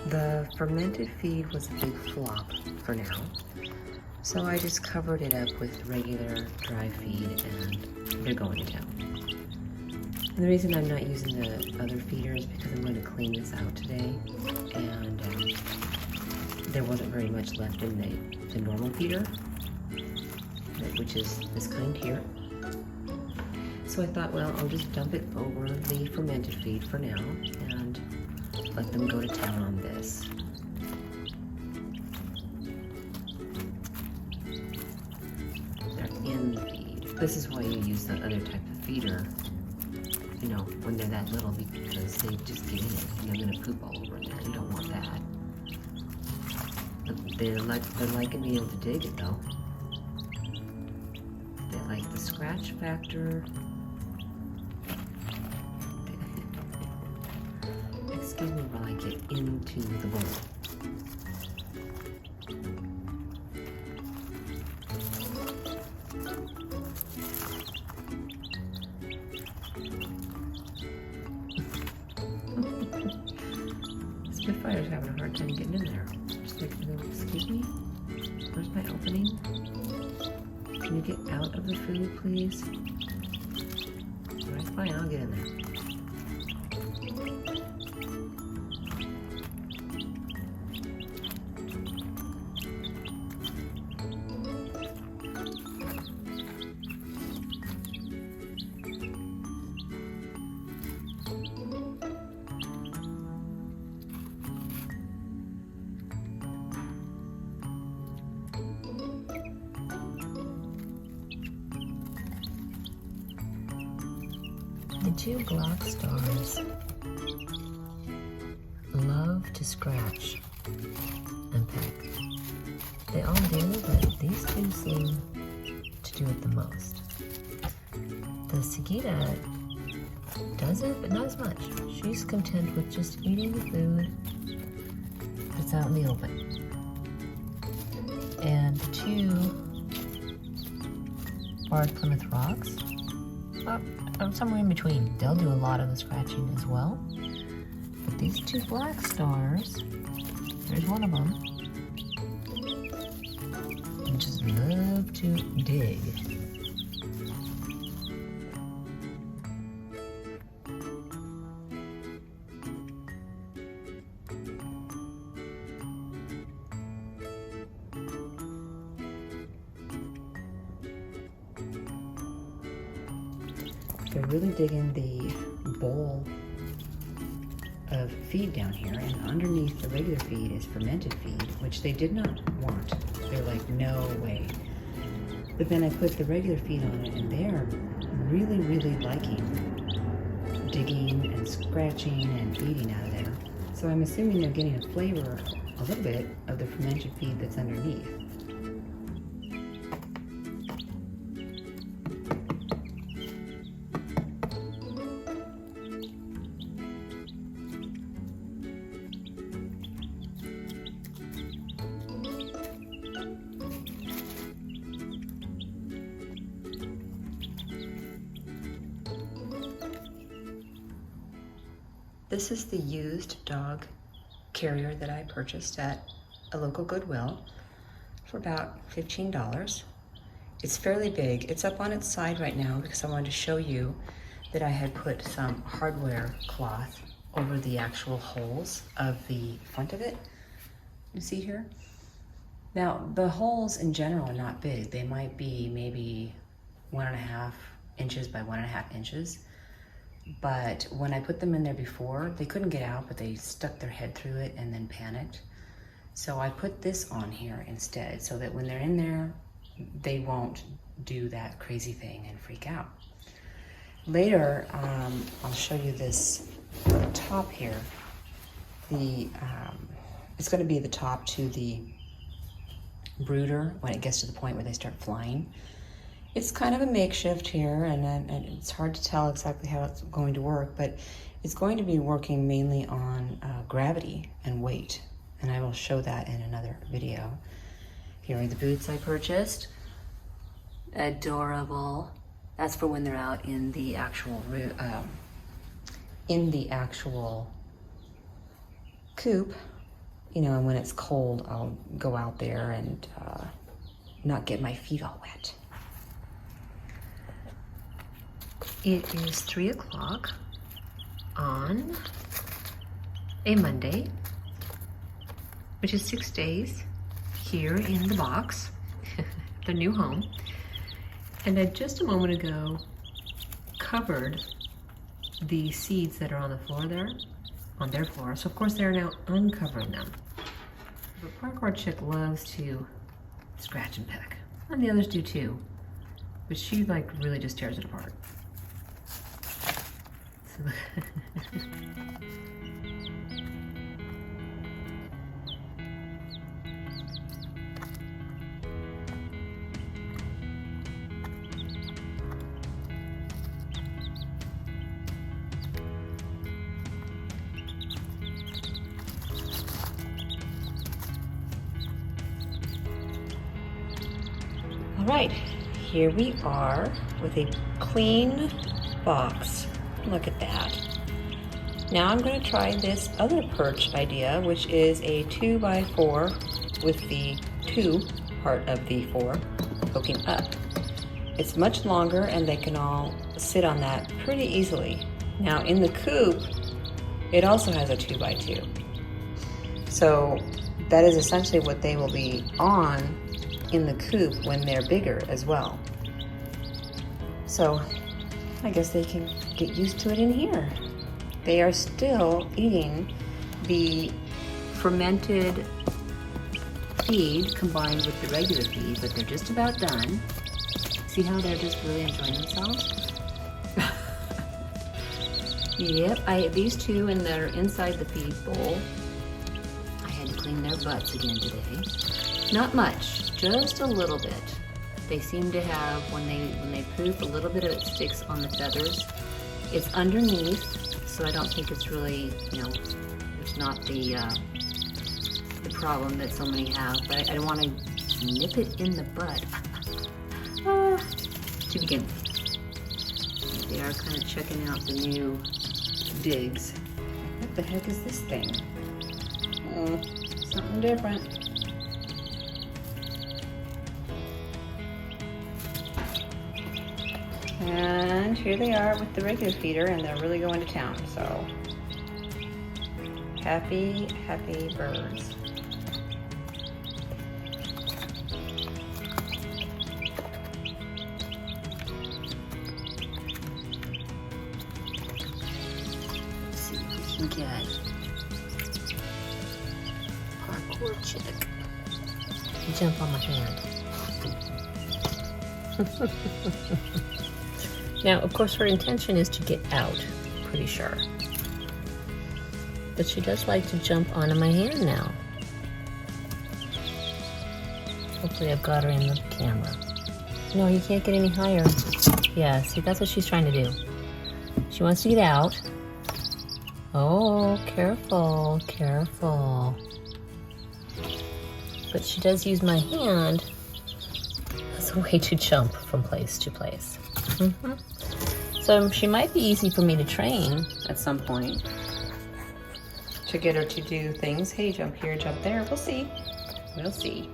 The fermented feed was a big flop for now, so I just covered it up with regular dry feed and they're going to town. And the reason I'm not using the other feeder is because I'm going to clean this out today, and there wasn't very much left in the normal feeder, which is this kind here. So I thought, well, I'll just dump it over the fermented feed for now and let them go to town on this. They're in the feed. This is why you use the other type of feeder, you know, when they're that little, because they just get in it and they're gonna poop all over in there. You don't want that. But they're liking being able to dig it though. They like the scratch factor. Excuse me while I get into the bowl. Spitfire's having a hard time getting in there. Just like, excuse me? Where's my opening? Can you get out of the food, please? Alright, fine, I'll get in there. The two black stars love to scratch and peck. They all do, but these two seem to do it the most. The Sagitta does it, but not as much. She's content with just eating the food that's out in the open. And the two barred Plymouth Rocks, somewhere in between. They'll do a lot of the scratching as well. But these two black stars, there's one of them, and just love to dig. They're really digging the bowl of feed down here, and underneath the regular feed is fermented feed, which they did not want. They're like, no way. But then I put the regular feed on it, and they're really, really liking digging and scratching and eating out of there. So I'm assuming they're getting a flavor, a little bit, of the fermented feed that's underneath. This is the used dog carrier that I purchased at a local Goodwill for about $15. It's fairly big. It's up on its side right now because I wanted to show you that I had put some hardware cloth over the actual holes of the front of it. You see here? Now, the holes in general are not big. They might be maybe 1.5 inches by 1.5 inches. But when I put them in there before, they couldn't get out, but they stuck their head through it and then panicked. So I put this on here instead, so that when they're in there, they won't do that crazy thing and freak out. Later, I'll show you this top here. It's going to be the top to the brooder when it gets to the point where they start flying. It's kind of a makeshift here, and it's hard to tell exactly how it's going to work, but it's going to be working mainly on gravity and weight, and I will show that in another video. Here are the boots I purchased. Adorable. That's for when they're out in the actual coop. You know, and when it's cold, I'll go out there and not get my feet all wet. It is 3 o'clock on a Monday, which is 6 days here in the box, the new home. And I just a moment ago covered the seeds that are on the floor there, on their floor. So of course they're now uncovering them. But Parkour Chick loves to scratch and peck. And the others do too. But she like really just tears it apart. So all right, here we are with a clean box. Look at that. Now I'm going to try this other perch idea, which is a 2x4 with the 2 part of the 4 poking up. It's much longer and they can all sit on that pretty easily. Now in the coop, it also has a 2x2. So that is essentially what they will be on in the coop when they're bigger as well. So I guess they can get used to it in here. They are still eating the fermented feed combined with the regular feed, but they're just about done. See how they're just really enjoying themselves? Yep, these two and they're inside the feed bowl. I had to clean their butts again today. Not much, just a little bit. They seem to have, when they poop, a little bit of it sticks on the feathers. It's underneath, so I don't think it's really, you know, it's not the problem that so many have, but I don't want to nip it in the butt to begin with. They are kind of checking out the new digs. What the heck is this thing? Something different. And here they are with the regular feeder, and they're really going to town, so happy, happy birds. Let's see if we can get Parkour Chick. Jump on my hand. Now, of course, her intention is to get out, pretty sure. But she does like to jump onto my hand now. Hopefully I've got her in the camera. No, you can't get any higher. Yeah, see, that's what she's trying to do. She wants to get out. Oh, careful, careful. But she does use my hand as a way to jump from place to place. So she might be easy for me to train at some point to get her to do things. Hey, jump here, jump there. We'll see. We'll see.